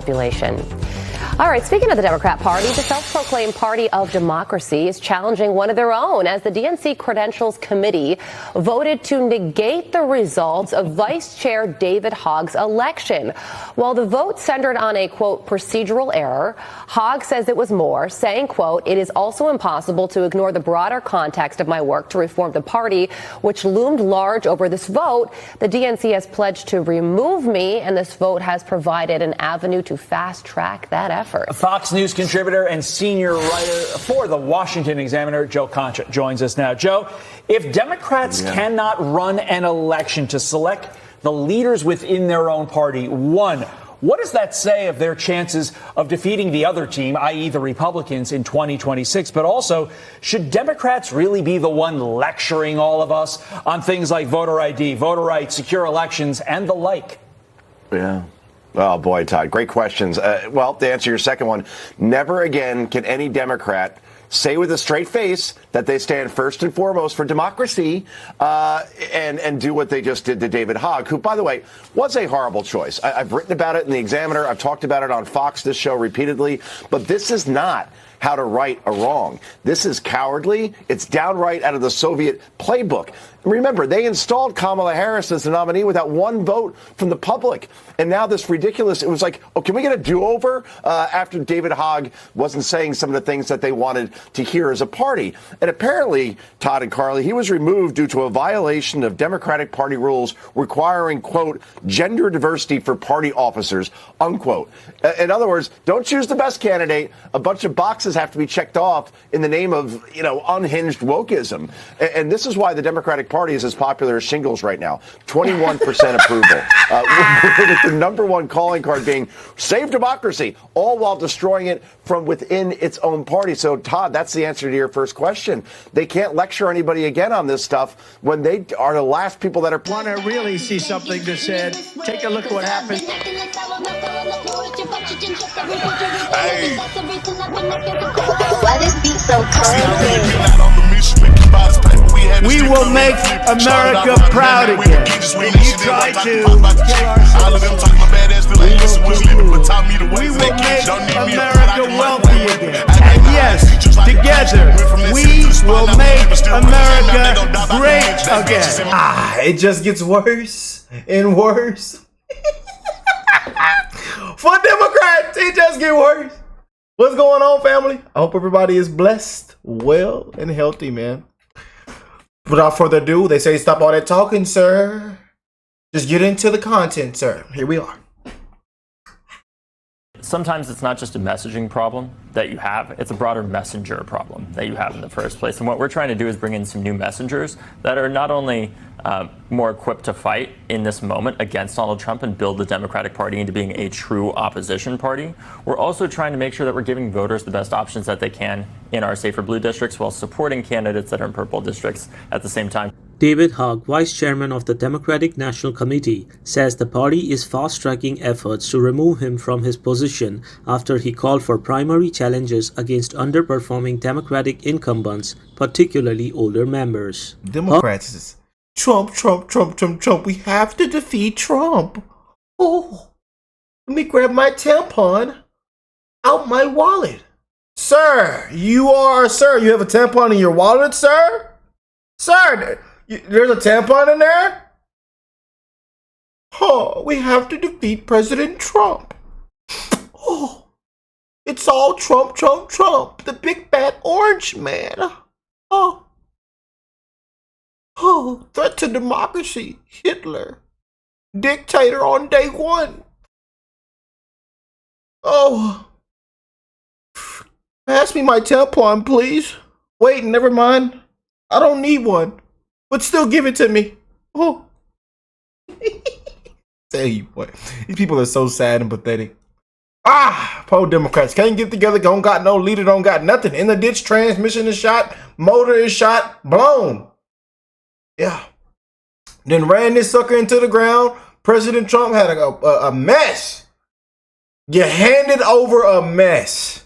population. All right, speaking of the Democrat Party, the self-proclaimed Party of Democracy is challenging one of their own as the DNC Credentials Committee voted to negate the results of Vice Chair David Hogg's election. While the vote centered on a, quote, procedural error, Hogg says it was more, saying, quote, it is also impossible to ignore the broader context of my work to reform the party, which loomed large over this vote. The DNC has pledged to remove me, and this vote has provided an avenue to fast-track that effort. Fox News contributor and senior writer for the Washington Examiner, Joe Concha, joins us now. Joe, if Democrats cannot run an election to select the leaders within their own party, one, what does that say of their chances of defeating the other team, i.e. the Republicans, in 2026? But also, should Democrats really be the one lecturing all of us on things like voter ID, voter rights, secure elections, and the like? Yeah. Oh, boy, Todd, great questions. Well, to answer your second one, never again can any Democrat say with a straight face that they stand first and foremost for democracy and do what they just did to David Hogg, who, by the way, was a horrible choice. I've written about it in the Examiner. I've talked about it on Fox, this show, repeatedly. But this is not how to right a wrong. This is cowardly. It's downright out of the Soviet playbook. Remember, they installed Kamala Harris as the nominee without one vote from the public. And now this ridiculous, it was like, oh, can we get a do-over after David Hogg wasn't saying some of the things that they wanted to hear as a party? And apparently, Todd and Carly, he was removed due to a violation of Democratic Party rules requiring, quote, gender diversity for party officers, unquote. In other words, don't choose the best candidate. A bunch of boxes have to be checked off in the name of, unhinged wokeism. And this is why the Democratic Party is as popular as shingles right now. 21% approval. With the number one calling card being save democracy, all while destroying it from within its own party. So, Todd, that's the answer to your first question. They can't lecture anybody again on this stuff when they are the last people that are... Want to really see something that said, take a look at what happened. Hey. Why this beat so cold? We will make America proud again. When you try to kill our we will make America wealthy again. And yes, together, we will make America great again. It just gets worse and worse. For Democrats, it just gets worse. What's going on, family? I hope everybody is blessed, well, and healthy, man. Without further ado, they say stop all that talking, sir. Just get into the content, sir. Here we are. Sometimes it's not just a messaging problem that you have, it's a broader messenger problem that you have in the first place. And what we're trying to do is bring in some new messengers that are not only more equipped to fight in this moment against Donald Trump and build the Democratic Party into being a true opposition party. We're also trying to make sure that we're giving voters the best options that they can in our safer blue districts while supporting candidates that are in purple districts at the same time. David Hogg, vice chairman of the Democratic National Committee, says the party is fast-tracking efforts to remove him from his position after he called for primary challenges against underperforming Democratic incumbents, particularly older members. Democrats is Trump, Trump, Trump, Trump, Trump. We have to defeat Trump. Oh, let me grab my tampon out my wallet. Sir, you have a tampon in your wallet, sir? Sir, there's a tampon in there? Oh, we have to defeat President Trump. Oh, it's all Trump, Trump, Trump. The big bad orange man. Oh, threat to democracy. Hitler. Dictator on day one. Oh. Pass me my tampon, please. Wait, never mind. I don't need one. But still give it to me. Oh. Tell you what. These people are so sad and pathetic. Poor Democrats. Can't get together. Don't got no leader. Don't got nothing. In the ditch, transmission is shot. Motor is shot. Blown. Yeah. Then ran this sucker into the ground. President Trump had a mess. You handed over a mess.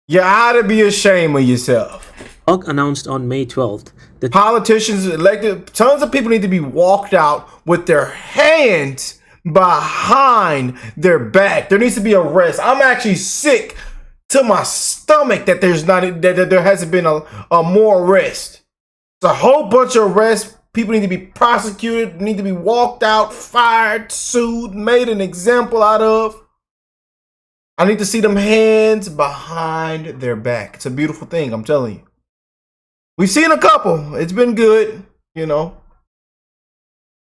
You ought to be ashamed of yourself. Hogg announced on May 12th that politicians elected, tons of people need to be walked out with their hands behind their back. There needs to be a rest. I'm actually sick to my stomach that there hasn't been a more arrest. It's a whole bunch of arrests. People need to be prosecuted, need to be walked out, fired, sued, made an example out of. I need to see them hands behind their back. It's a beautiful thing, I'm telling you. We've seen a couple. It's been good, you know.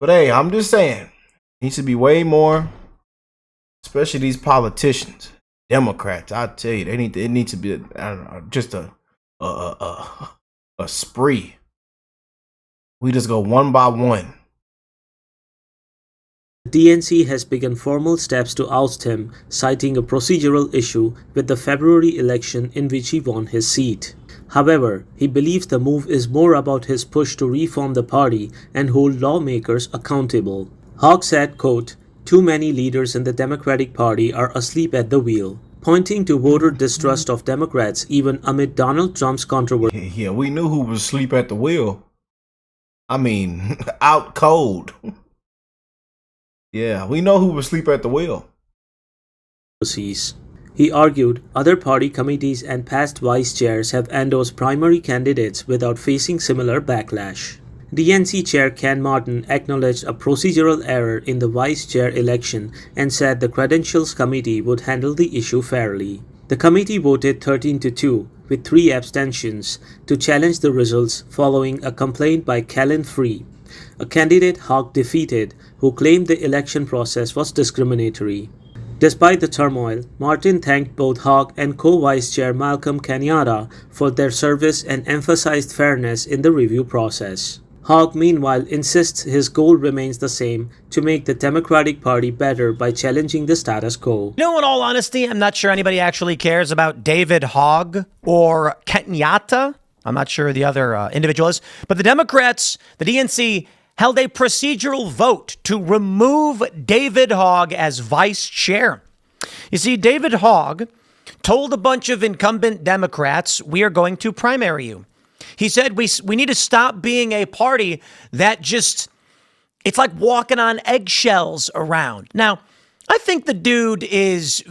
But hey, I'm just saying, needs to be way more, especially these politicians, Democrats. I tell you, it needs to be, I don't know, just a spree. We just go one by one. The DNC has begun formal steps to oust him, citing a procedural issue with the February election in which he won his seat. However, he believes the move is more about his push to reform the party and hold lawmakers accountable. Hogg said, quote, "Too many leaders in the Democratic Party are asleep at the wheel," pointing to voter distrust of Democrats even amid Donald Trump's controversy. Yeah, we knew who was asleep at the wheel. I mean, out cold. Yeah, we know who was asleep at the wheel. He argued other party committees and past vice chairs have endorsed primary candidates without facing similar backlash. DNC Chair Ken Martin acknowledged a procedural error in the vice chair election and said the Credentials Committee would handle the issue fairly. The committee voted 13-2, with 3 abstentions, to challenge the results following a complaint by Kellen Free, a candidate Hogg defeated, who claimed the election process was discriminatory. Despite the turmoil, Martin thanked both Hogg and co-vice chair Malcolm Kenyatta for their service and emphasized fairness in the review process. Hogg, meanwhile, insists his goal remains the same: to make the Democratic Party better by challenging the status quo. You know, in all honesty, I'm not sure anybody actually cares about David Hogg or Kenyatta. I'm not sure the other individual is. But the Democrats, the DNC, held a procedural vote to remove David Hogg as vice chair. You see, David Hogg told a bunch of incumbent Democrats, "We are going to primary you." He said, we need to stop being a party that just, it's like walking on eggshells around. Now, I think the dude is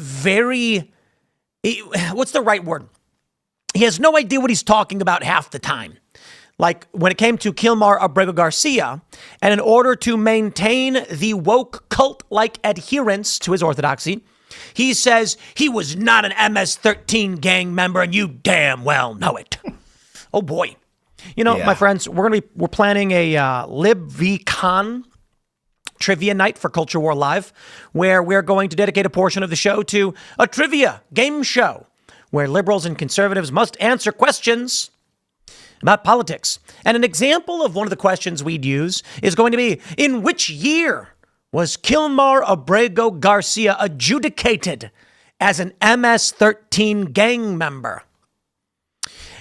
what's the right word? He has no idea what he's talking about half the time. Like when it came to Kilmar Abrego Garcia, and in order to maintain the woke cult-like adherence to his orthodoxy, he says he was not an MS-13 gang member, and you damn well know it. Oh boy. You know, my friends, we're planning a LibVCon trivia night for Culture War Live, where we're going to dedicate a portion of the show to a trivia game show where liberals and conservatives must answer questions about politics. And an example of one of the questions we'd use is going to be, in which year was Kilmar Abrego Garcia adjudicated as an MS-13 gang member?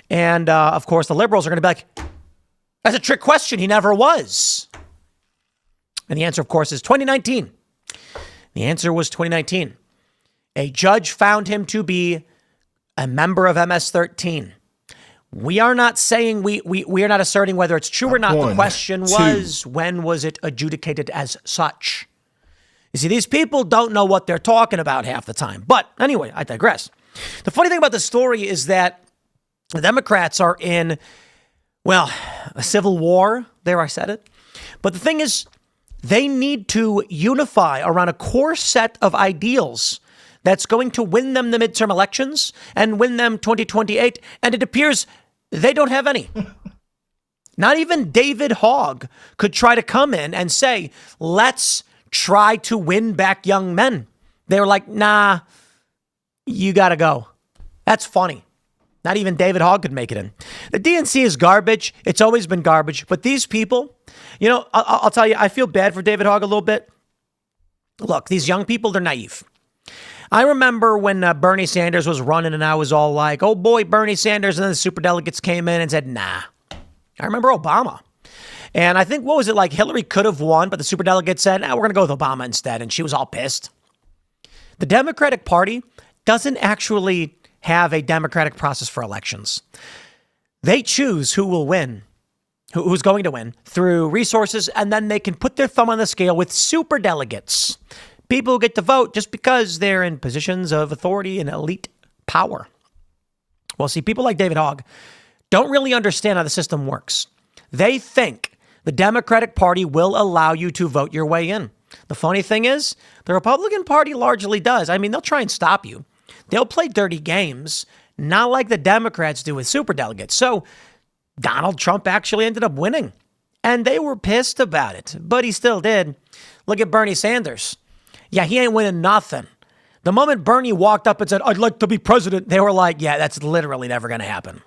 And, of course, the liberals are going to be like, that's a trick question. He never was. And the answer, of course, is 2019. The answer was 2019. A judge found him to be a member of MS-13. We are not saying, we are not asserting whether it's true or not. The question was, when was it adjudicated as such? You see, these people don't know what they're talking about half the time. But anyway, I digress. The funny thing about the story is that the Democrats are in, well, a civil war. There, I said it. But the thing is, they need to unify around a core set of ideals that's going to win them the midterm elections and win them 2028. And it appears they don't have any. Not even David Hogg could try to come in and say, let's try to win back young men. They were like, nah, you got to go. That's funny. Not even David Hogg could make it in. The DNC is garbage. It's always been garbage. But these people, you know, I'll tell you, I feel bad for David Hogg a little bit. Look, these young people, they're naive. I remember when Bernie Sanders was running and I was all like, oh boy, Bernie Sanders. And then the superdelegates came in and said, nah. I remember Obama. And I think, what was it like? Hillary could have won, but the superdelegates said, we're going to go with Obama instead. And she was all pissed. The Democratic Party doesn't actually have a democratic process for elections. They choose who will win who's going to win through resources, and then they can put their thumb on the scale with super delegates, people who get to vote just because they're in positions of authority and elite power. Well, see, people like David Hogg don't really understand how the system works. They think the Democratic Party will allow you to vote your way in. The funny thing is, the Republican Party largely does. I mean, they'll try and stop you. They'll play dirty games, not like the Democrats do with superdelegates. So Donald Trump actually ended up winning, and they were pissed about it, but he still did. Look at Bernie Sanders. Yeah, he ain't winning nothing. The moment Bernie walked up and said, I'd like to be president, they were like, yeah, that's literally never going to happen.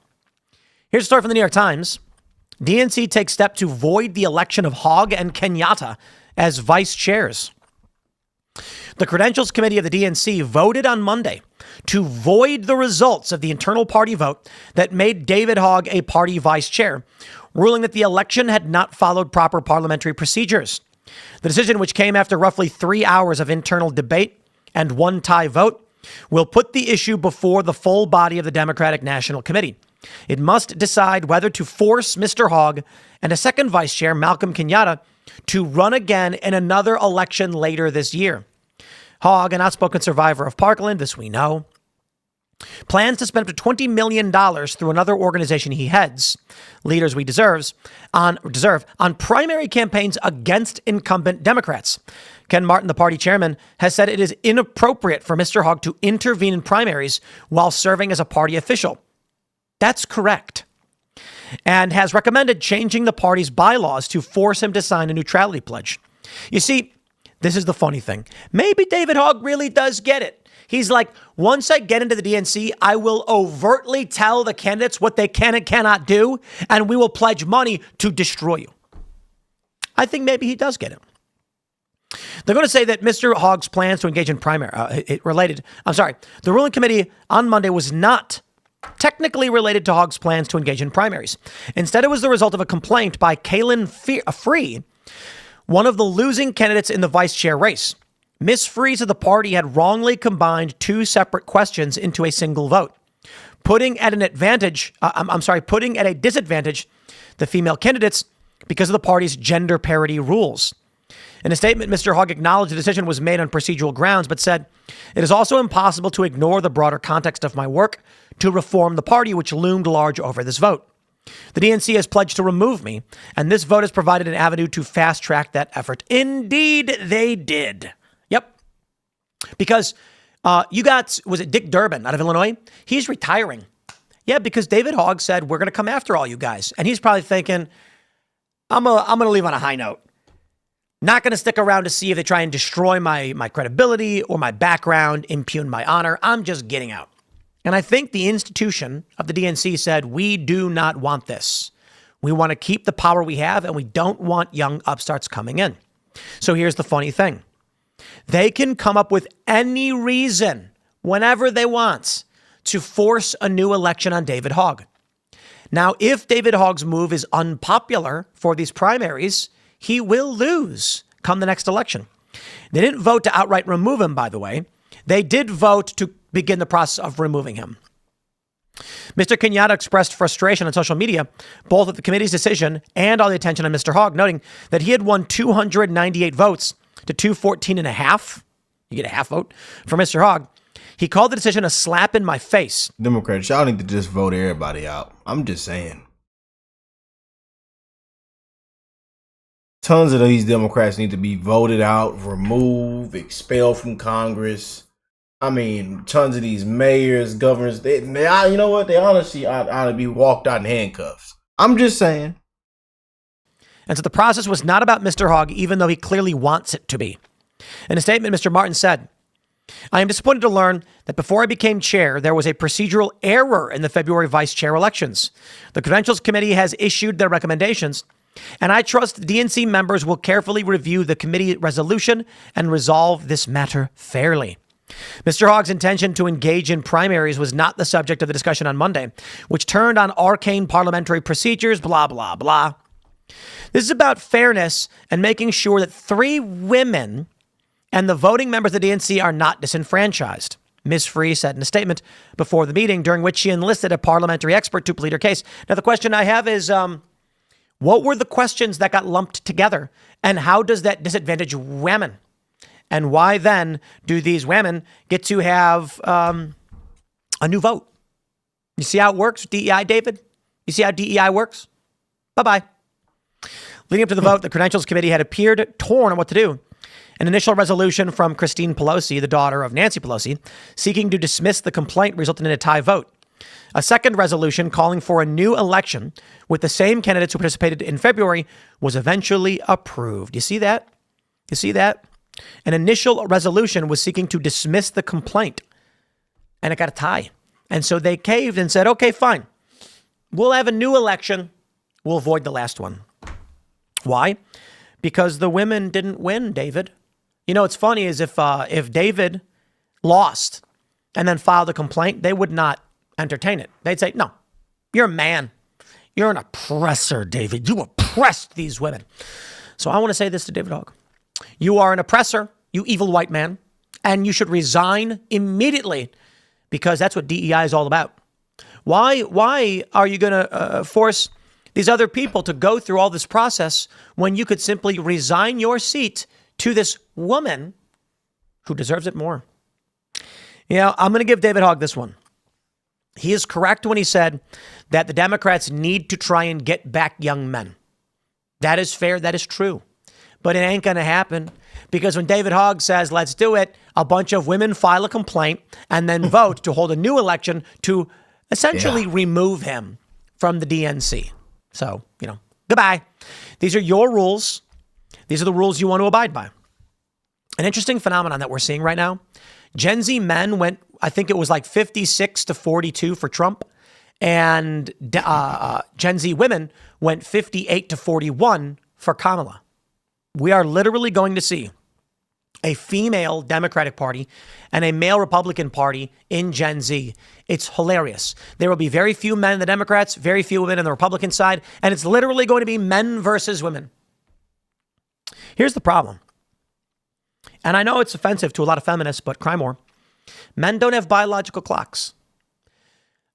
Here's a story from the New York Times. DNC takes step to void the election of Hogg and Kenyatta as vice chairs. The Credentials Committee of the DNC voted on Monday to void the results of the internal party vote that made David Hogg a party vice chair, ruling that the election had not followed proper parliamentary procedures. The decision, which came after roughly 3 hours of internal debate and one tie vote, will put the issue before the full body of the Democratic National Committee. It must decide whether to force Mr. Hogg and a second vice chair, Malcolm Kenyatta, to run again in another election later this year. Hogg, an outspoken survivor of Parkland, this we know, plans to spend up to $20 million through another organization he heads, Leaders We Deserve, on primary campaigns against incumbent Democrats. Ken Martin, the party chairman, has said it is inappropriate for Mr. Hogg to intervene in primaries while serving as a party official. That's correct. And has recommended changing the party's bylaws to force him to sign a neutrality pledge. You see, this is the funny thing. Maybe David Hogg really does get it. He's like, once I get into the DNC, I will overtly tell the candidates what they can and cannot do, and we will pledge money to destroy you. I think maybe he does get it. They're going to say that Mr. Hogg's plans to engage in the ruling committee on Monday was not technically related to Hogg's plans to engage in primaries. Instead, it was the result of a complaint by Kaylin Free, one of the losing candidates in the vice chair race. Ms. Free said the party had wrongly combined two separate questions into a single vote, putting at a disadvantage the female candidates because of the party's gender parity rules. In a statement, Mr. Hogg acknowledged the decision was made on procedural grounds, but said, it is also impossible to ignore the broader context of my work to reform the party, which loomed large over this vote. The DNC has pledged to remove me, and this vote has provided an avenue to fast track that effort. Indeed, they did. Yep. Because was it Dick Durbin out of Illinois? He's retiring. Yeah, because David Hogg said, we're going to come after all you guys. And he's probably thinking, I'm going to leave on a high note. Not going to stick around to see if they try and destroy my credibility or my background, impugn my honor. I'm just getting out. And I think the institution of the DNC said, we do not want this. We want to keep the power we have, and we don't want young upstarts coming in. So here's the funny thing. They can come up with any reason, whenever they want, to force a new election on David Hogg. Now, if David Hogg's move is unpopular for these primaries, he will lose come the next election. They didn't vote to outright remove him, by the way. They did vote to begin the process of removing him. Mr. Kenyatta expressed frustration on social media, both at the committee's decision and all the attention on Mr. Hogg, noting that he had won 298 votes to 214 and a half. You get a half vote for Mr. Hogg. He called the decision a slap in my face. Democrats, y'all need to just vote everybody out. I'm just saying. Tons of these Democrats need to be voted out, removed, expelled from Congress. I mean, tons of these mayors, governors, they you know what? They honestly ought to be walked out in handcuffs. I'm just saying. And so the process was not about Mr. Hogg, even though he clearly wants it to be. In a statement, Mr. Martin said, I am disappointed to learn that before I became chair, there was a procedural error in the February vice chair elections. The Credentials Committee has issued their recommendations, and I trust DNC members will carefully review the committee resolution and resolve this matter fairly. Mr. Hogg's intention to engage in primaries was not the subject of the discussion on Monday, which turned on arcane parliamentary procedures, blah, blah, blah. This is about fairness and making sure that 3 women and the voting members of the DNC are not disenfranchised, Ms. Free said in a statement before the meeting, during which she enlisted a parliamentary expert to plead her case. Now, the question I have is, What were the questions that got lumped together? And how does that disadvantage women? And why then do these women get to have a new vote? You see how it works with DEI, David? You see how DEI works? Bye-bye. Leading up to the vote, the Credentials Committee had appeared torn on what to do. An initial resolution from Christine Pelosi, the daughter of Nancy Pelosi, seeking to dismiss the complaint resulted in a tie vote. A second resolution calling for a new election with the same candidates who participated in February was eventually approved. You see that? You see that? An initial resolution was seeking to dismiss the complaint, and it got a tie. And so they caved and said, okay, fine. We'll have a new election. We'll avoid the last one. Why? Because the women didn't win, David. You know, what's funny is if David lost and then filed a complaint, they would not entertain it. They'd say, no, you're a man. You're an oppressor, David. You oppressed these women. So I want to say this to David Hogg. You are an oppressor, you evil white man, and you should resign immediately because that's what DEI is all about. Why are you going to force these other people to go through all this process when you could simply resign your seat to this woman who deserves it more? You know, I'm going to give David Hogg this one. He is correct when he said that the Democrats need to try and get back young men. That is fair. That is true. But it ain't going to happen because when David Hogg says, let's do it, a bunch of women file a complaint and then vote to hold a new election to essentially remove him from the DNC. So, you know, goodbye. These are your rules. These are the rules you want to abide by. An interesting phenomenon that we're seeing right now. Gen Z men went, I think it was like 56 to 42 for Trump. And Gen Z women went 58 to 41 for Kamala. We are literally going to see a female Democratic Party and a male Republican Party in Gen Z. It's hilarious. There will be very few men in the Democrats, very few women on the Republican side, and it's literally going to be men versus women. Here's the problem. And I know it's offensive to a lot of feminists, but cry more. Men don't have biological clocks.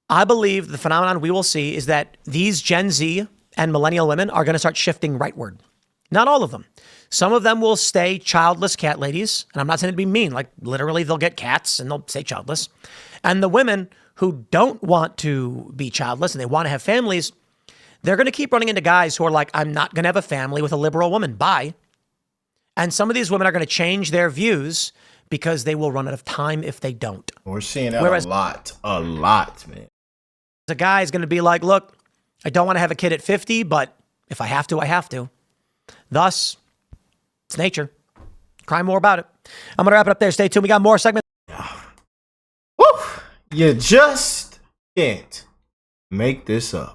I believe the phenomenon we will see is that these Gen Z and millennial women are going to start shifting rightward. Not all of them. Some of them will stay childless cat ladies. And I'm not saying it to be mean. Like literally they'll get cats and they'll stay childless. And the women who don't want to be childless and they want to have families, they're going to keep running into guys who are like, I'm not going to have a family with a liberal woman. Bye. And some of these women are going to change their views because they will run out of time if they don't. We're seeing that a lot, man. The guy is going to be like, look, I don't want to have a kid at 50, but if I have to, I have to. Thus, it's nature. Cry more about it. I'm going to wrap it up there. Stay tuned. We got more segments. Woo! You just can't make this up.